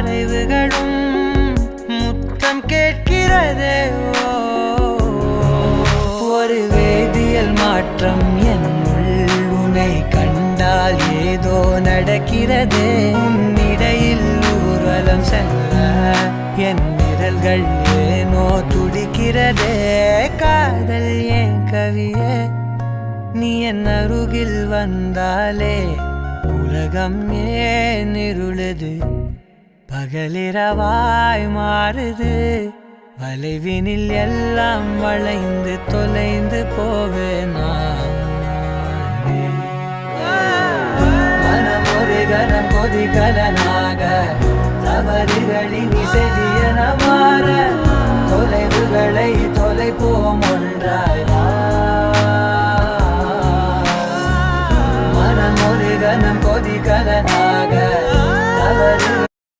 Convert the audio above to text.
மறைவுகளும் முத்தம் கேட்கிறதே. ஒரு வேதியியல் மாற்றம் என்னுள் உன்னை கண்டால் ஏதோ நடக்கிறதே. இடையில் ஊர்வலம் செல்ல என் விரல்கள் ஏனோ துடிக்கிறதே. காதல் ஏன் கவியே, நீ என் அருகில் வந்தாலே உலகம் ஏன் இருளுது, பகலிரவாய் மாறுது. வளைவினில் எல்லாம் வளைந்து தொலைந்து போவேனா. மனம் ஒரு கணம் கொதிகலனாக தவறுகளின் இசையன மாற தொலைவுகளை தொலைப்போம் ஒன்றாய்.